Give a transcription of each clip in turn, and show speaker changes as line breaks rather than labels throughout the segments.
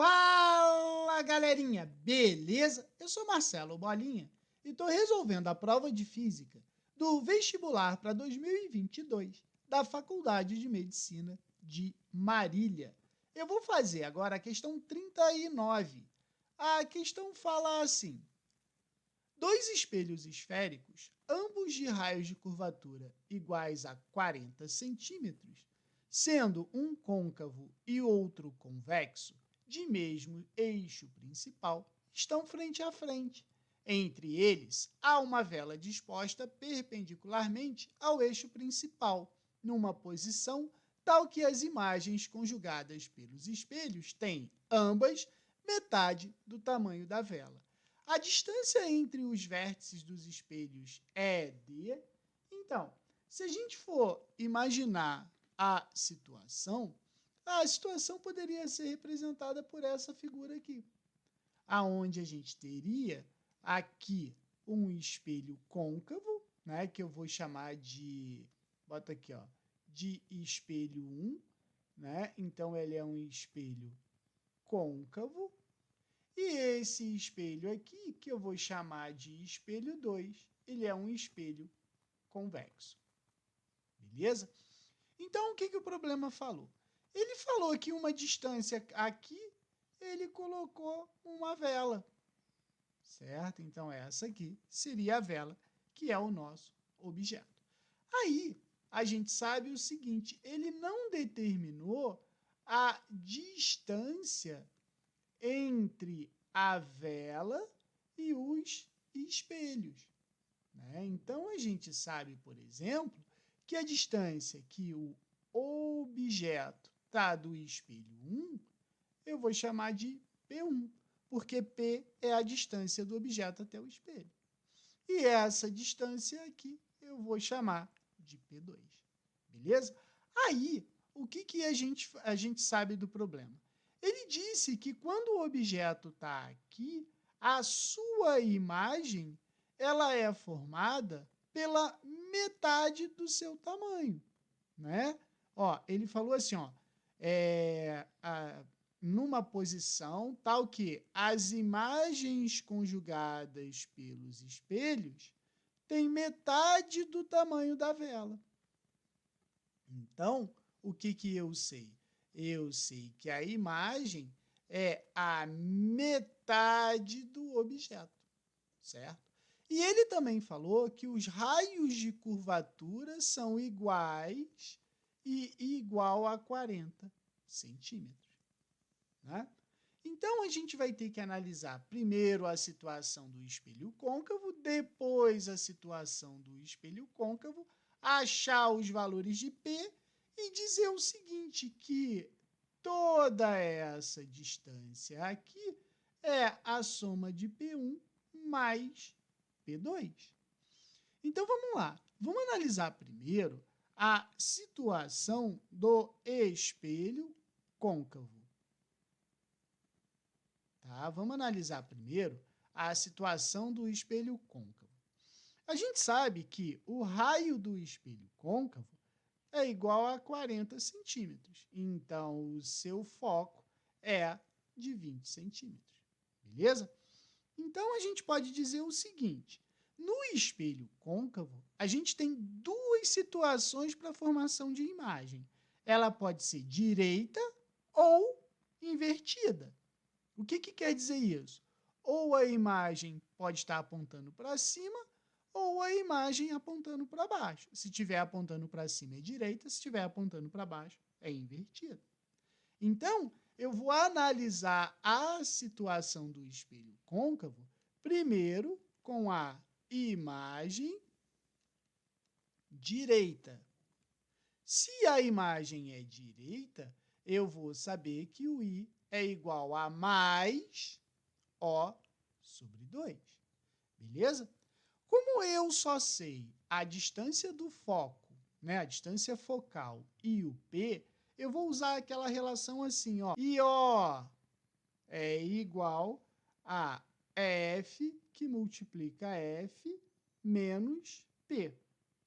Fala, galerinha! Beleza? Eu sou Marcelo Bolinha e estou resolvendo a prova de Física do vestibular para 2022 da Faculdade de Medicina de Marília. Eu vou fazer agora a questão 39. A questão fala assim: dois espelhos esféricos, ambos de raios de curvatura iguais a 40 centímetros, sendo um côncavo e outro convexo, de mesmo eixo principal, estão frente a frente. Entre eles, há uma vela disposta perpendicularmente ao eixo principal, numa posição tal que as imagens conjugadas pelos espelhos têm, ambas, metade do tamanho da vela. A distância entre os vértices dos espelhos é d. Então, se a gente for imaginar a situação poderia ser representada por essa figura aqui, aonde a gente teria aqui um espelho côncavo, né, que eu vou chamar de, bota aqui, ó, de espelho 1, né? Então ele é um espelho côncavo. E esse espelho aqui, que eu vou chamar de espelho 2, ele é um espelho convexo. Beleza? Então, o que o problema falou? Ele falou que uma distância aqui, ele colocou uma vela, certo? Então, essa aqui seria a vela, que é o nosso objeto. Aí, a gente sabe o seguinte, ele não determinou a distância entre a vela e os espelhos, né? Então, a gente sabe, por exemplo, que a distância que o objeto está do espelho 1, eu vou chamar de P1, porque P é a distância do objeto até o espelho. E essa distância aqui eu vou chamar de P2, beleza? Aí, o que a gente sabe do problema? Ele disse que quando o objeto está aqui, a sua imagem ela é formada pela metade do seu tamanho, né? Ó, ele falou assim, ó, numa posição tal que as imagens conjugadas pelos espelhos têm metade do tamanho da vela. Então, o que eu sei? Eu sei que a imagem é a metade do objeto, certo? E ele também falou que os raios de curvatura são iguais e igual a 40 centímetros, né? Então, a gente vai ter que analisar primeiro a situação do espelho côncavo, depois a situação do espelho côncavo, achar os valores de P e dizer o seguinte, que toda essa distância aqui é a soma de P1 mais P2. Então, vamos lá. Vamos analisar primeiro a situação do espelho côncavo. Tá? Vamos analisar primeiro a situação do espelho côncavo. A gente sabe que o raio do espelho côncavo é igual a 40 centímetros. Então, o seu foco é de 20 centímetros. Beleza? Então, a gente pode dizer o seguinte, no espelho côncavo, a gente tem duas situações para a formação de imagem. Ela pode ser direita ou invertida. O que quer dizer isso? Ou a imagem pode estar apontando para cima, ou a imagem apontando para baixo. Se estiver apontando para cima é direita, se estiver apontando para baixo é invertida. Então, eu vou analisar a situação do espelho côncavo primeiro com a imagem direita. Se a imagem é direita, eu vou saber que o I é igual a mais O sobre 2. Beleza? Como eu só sei a distância do foco, né, a distância focal e o P, eu vou usar aquela relação assim, ó. IO é igual a F que multiplica F menos P.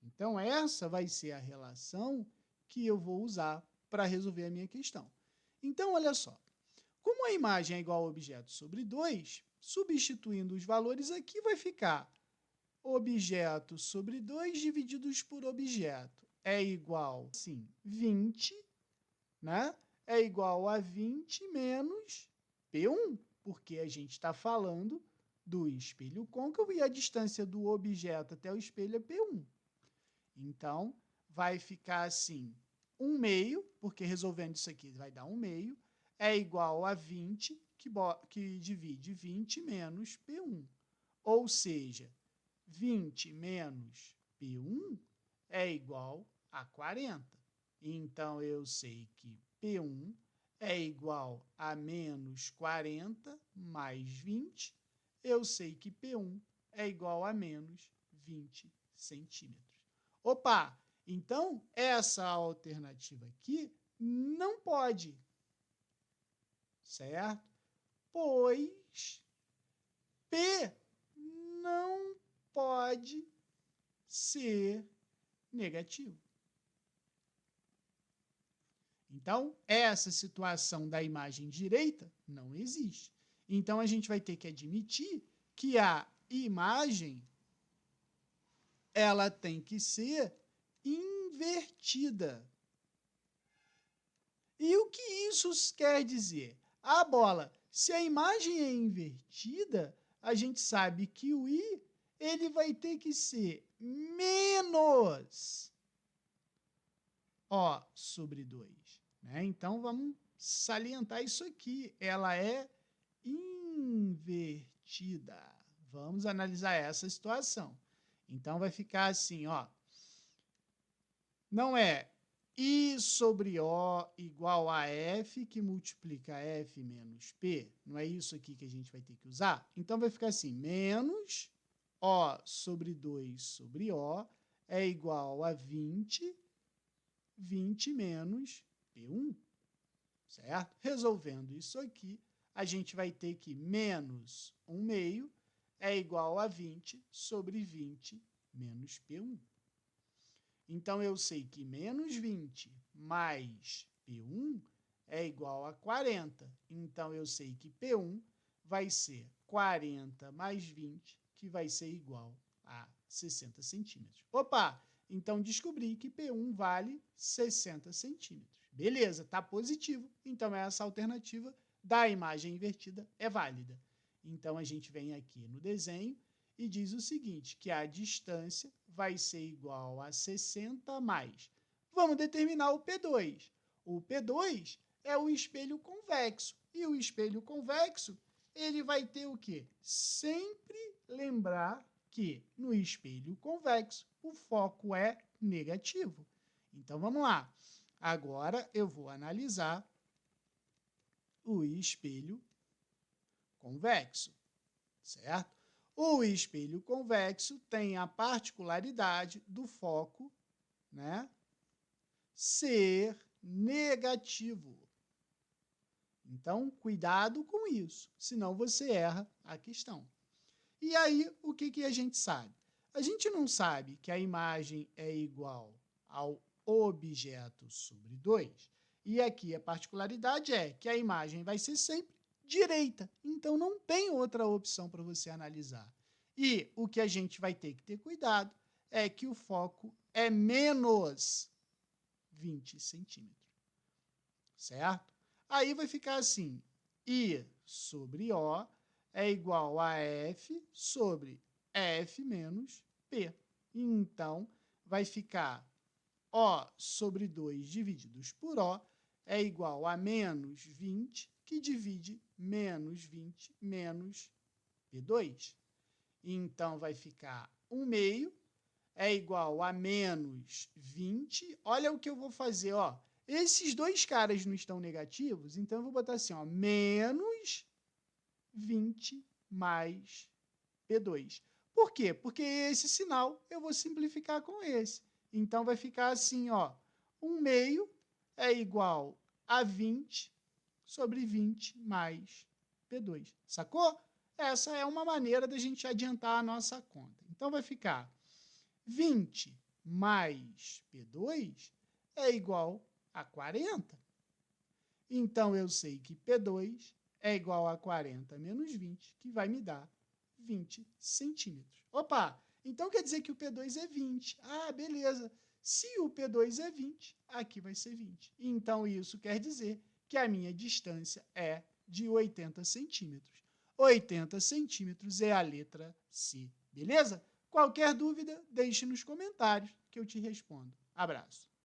Então, essa vai ser a relação que eu vou usar para resolver a minha questão. Então, olha só. Como a imagem é igual a objeto sobre 2, substituindo os valores aqui, vai ficar objeto sobre 2 divididos por objeto é igual, sim, 20, né? É igual a 20 menos P1, porque a gente está falando do espelho côncavo e a distância do objeto até o espelho é P1. Então, vai ficar assim, 1 meio, porque resolvendo isso aqui vai dar 1 meio, é igual a 20, que divide 20 menos P1. Ou seja, 20 menos P1 é igual a 40. Então, eu sei que P1 é igual a menos 40 mais 20. Eu sei que P1 é igual a menos 20 centímetros. Opa! Então, essa alternativa aqui não pode, certo? Pois P não pode ser negativo. Então, essa situação da imagem direita não existe. Então, a gente vai ter que admitir que a imagem ela tem que ser invertida. E o que isso quer dizer? A bola, se a imagem é invertida, a gente sabe que o I ele vai ter que ser menos O sobre 2. Né? Então, vamos salientar isso aqui. Ela é invertida. Vamos analisar essa situação. Então, vai ficar assim, ó. Não é I sobre O igual a F, que multiplica F menos P. Não é isso aqui que a gente vai ter que usar? Então, vai ficar assim, menos O sobre 2 sobre O é igual a 20 menos P1, certo? Resolvendo isso aqui, a gente vai ter que menos 1 meio é igual a 20 sobre 20 menos P1. Então, eu sei que menos 20 mais P1 é igual a 40. Então, eu sei que P1 vai ser 40 mais 20, que vai ser igual a 60 centímetros. Opa! Então, descobri que P1 vale 60 centímetros. Beleza, está positivo. Então, essa alternativa da imagem invertida é válida. Então, a gente vem aqui no desenho e diz o seguinte, que a distância vai ser igual a 60 mais. Vamos determinar o P2. O P2 é o espelho convexo. E o espelho convexo, ele vai ter o quê? Sempre lembrar que no espelho convexo o foco é negativo. Então, vamos lá. Agora, eu vou analisar o espelho convexo, certo? O espelho convexo tem a particularidade do foco, né, ser negativo. Então, cuidado com isso, senão você erra a questão. E aí, o que a gente sabe? A gente não sabe que a imagem é igual ao objeto sobre 2. E aqui a particularidade é que a imagem vai ser sempre direita. Então, não tem outra opção para você analisar. E o que a gente vai ter que ter cuidado é que o foco é menos 20 centímetros. Certo? Aí vai ficar assim, I sobre O é igual a F sobre F menos P. Então, vai ficar O sobre 2 divididos por O é igual a menos 20, que divide menos 20 menos P2. Então, vai ficar 1 meio é igual a menos 20. Olha o que eu vou fazer, ó. Esses dois caras não estão negativos, então eu vou botar assim, ó, menos 20 mais P2. Por quê? Porque esse sinal eu vou simplificar com esse. Então, vai ficar assim, ó, 1 meio é igual a 20 sobre 20 mais P2. Sacou? Essa é uma maneira da gente adiantar a nossa conta. Então, vai ficar 20 mais P2 é igual a 40. Então, eu sei que P2 é igual a 40 menos 20, que vai me dar 20 centímetros. Opa! Então quer dizer que o P2 é 20. Ah, beleza. Se o P2 é 20, aqui vai ser 20. Então, isso quer dizer que a minha distância é de 80 centímetros. 80 centímetros é a letra C. Beleza? Qualquer dúvida, deixe nos comentários que eu te respondo. Abraço.